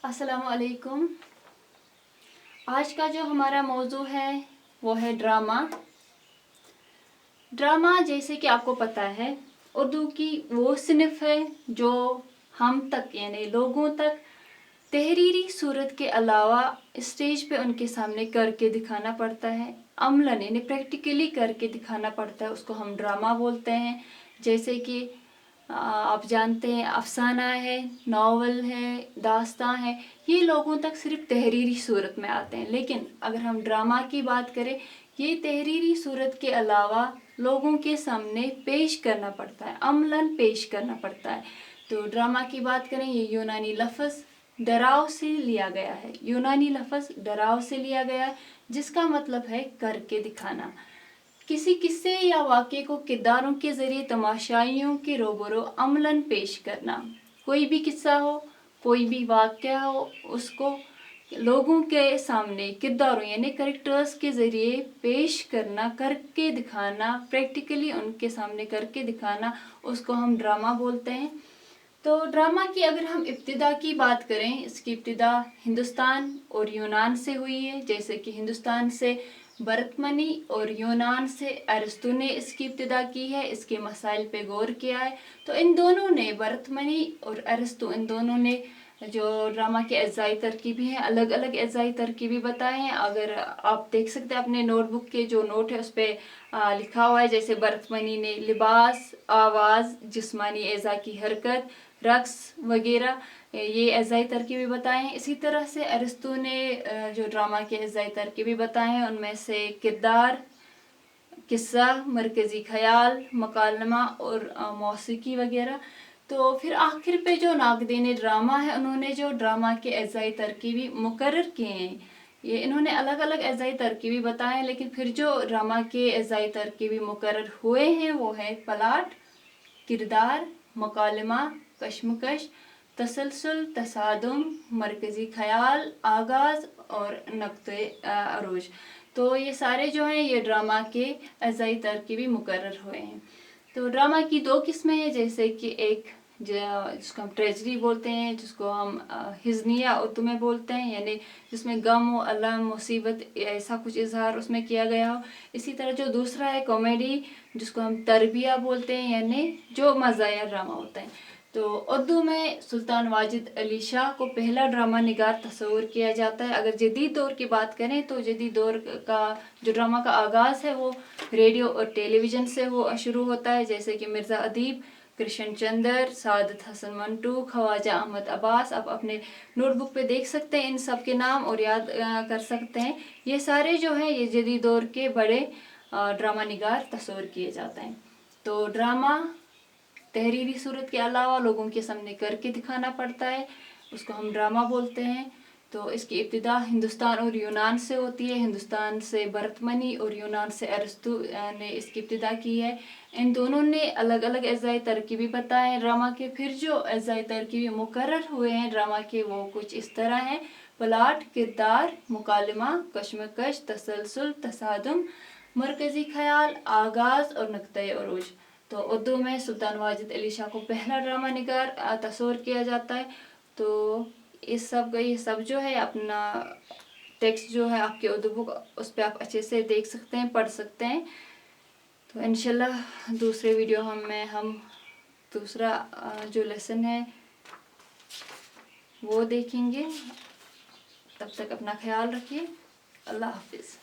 अस्सलाम वालेकुम। आज का जो हमारा मौजू है वो है ड्रामा। ड्रामा जैसे कि आपको पता है उर्दू की वो सिनफ है जो हम तक यानी लोगों तक तहरीरी सूरत के अलावा स्टेज पे उनके सामने करके दिखाना पड़ता है, अमलन यानी प्रैक्टिकली करके दिखाना पड़ता है, उसको हम ड्रामा बोलते हैं। जैसे कि आप जानते हैं अफसाना है, नावल है, दास्तां है, ये लोगों तक सिर्फ तहरीरी सूरत में आते हैं। लेकिन अगर हम ड्रामा की बात करें, ये तहरीरी सूरत के अलावा लोगों के सामने पेश करना पड़ता है, अमलन पेश करना पड़ता है। तो ड्रामा की बात करें, ये यूनानी लफ्ज़ डराव से लिया गया है, यूनानी लफ्ज़ डराव से लिया गया है, जिसका मतलब है करके दिखाना। किसी किस्से या वाक़े को किरदारों के ज़रिए तमाशाइयों के रोबरो अमलन पेश करना। कोई भी किस्सा हो, कोई भी वाक़या हो, उसको लोगों के सामने किरदारों यानी कैरेक्टर्स के ज़रिए पेश करना, करके दिखाना, प्रैक्टिकली उनके सामने करके दिखाना, उसको हम ड्रामा बोलते हैं। तो ड्रामा की अगर हम इब्तिदा की बात करें, इसकी इब्तिदा हिंदुस्तान और यूनान से हुई है। जैसे कि हिंदुस्तान से बरतमनी और यूनान से अरस्तू ने इसकी इब्तिदा की है, इसके मसाइल पे गौर किया है। तो इन दोनों ने, बरतमनी और अरस्तू, इन दोनों ने जो ड्रामा के अज़ाई तरकीबी हैं, अलग अलग अज़ाई तरकीबी बताए हैं। अगर आप देख सकते हैं अपने नोटबुक के जो नोट है उस पर लिखा हुआ है। जैसे बरतमनी ने लिबास, आवाज़, जिस्मानी अज़ा की हरकत, रक्स वगैरह ये अज़ाई तरकीबी बताए हैं। इसी तरह से अरस्तू ने जो ड्रामा के अज़ाई तरकीबी बताए हैं उनमें से किरदार, किस्सा, मरकज़ी ख़याल, मकालमा और मौसीकी वगैरह। तो फिर आखिर पे जो नाक़दीन ड्रामा है, उन्होंने जो ड्रामा के अज़ाई तरकीबी मुकर्रर किए हैं, ये इन्होंने अलग अलग अज़ाई तरकीबी बताए हैं। लेकिन फिर जो ड्रामा के अज़ाई तरकीबी मुकर्रर हुए हैं वो है प्लाट, किरदार, मकालमा, कशमकश, तसलसल, तसादुम, मरकज़ी ख़याल, आगाज़ और नक्ते अरूज। तो ये सारे जो हैं ये ड्रामा के अज़ाई तरकीबी मुकर्रर हुए हैं। तो ड्रामा की दो किस्में हैं, जैसे कि एक जिसको हम ट्रेजडी बोलते हैं, जिसको हम हिज़निया उर्दू में बोलते हैं, यानी जिसमें गम व अलम, मुसीबत, ऐसा कुछ इजहार उसमें किया गया हो। इसी तरह जो दूसरा है कॉमेडी, जिसको हम तरबिया बोलते हैं, यानी जो मज़ाया ड्रामा होता है। तो उर्दू में सुल्तान वाजिद अली शाह को पहला ड्रामा निगार तस्वूर किया जाता है। अगर जदीद दौर की बात करें तो जदीद दौर का जो ड्रामा का आगाज़ है वो रेडियो और टेलीविज़न से वो शुरू होता है। जैसे कि मिर्ज़ा अदीब, कृष्ण चंद्र, सादत हसन मंटू, ख्वाजा अहमद अब्बास। आप अपने नोटबुक पे देख सकते हैं इन सब के नाम और याद कर सकते हैं। ये सारे जो हैं ये जदीद दौर के बड़े ड्रामा निगार तस्वूर किए जाते हैं। तो ड्रामा तहरीरी सूरत के अलावा लोगों के सामने करके दिखाना पड़ता है, उसको हम ड्रामा बोलते हैं। तो इसकी इब्तिदा हिंदुस्तान और यूनान से होती है। हिंदुस्तान से बरतमनी और यूनान से अरस्तू ने इसकी इब्तिदा की है। इन दोनों ने अलग अलग अज़ाई तरकीबी बताए हैं ड्रामा के। फिर जो अज़ाई तरकीबी मुकर्रर हुए हैं ड्रामा के वो कुछ इस तरह हैं: प्लाट, किरदार, मुकालमा, कशमकश, तसलसल, तसादुम, मरकज़ी ख़याल, आगाज़ और नक्ते अरूज। तो उर्दू में सुल्तान वाजिद अली शाह को पहला ड्रामा निगार तस्वूर किया जाता है। तो ये सब जो है अपना टेक्स्ट जो है आपके उर्दू बुक, उस पर आप अच्छे से देख सकते हैं, पढ़ सकते हैं। तो इंशाल्लाह दूसरे वीडियो हम दूसरा जो लेसन है वो देखेंगे। तब तक अपना ख्याल रखिए। अल्लाह हाफिज़।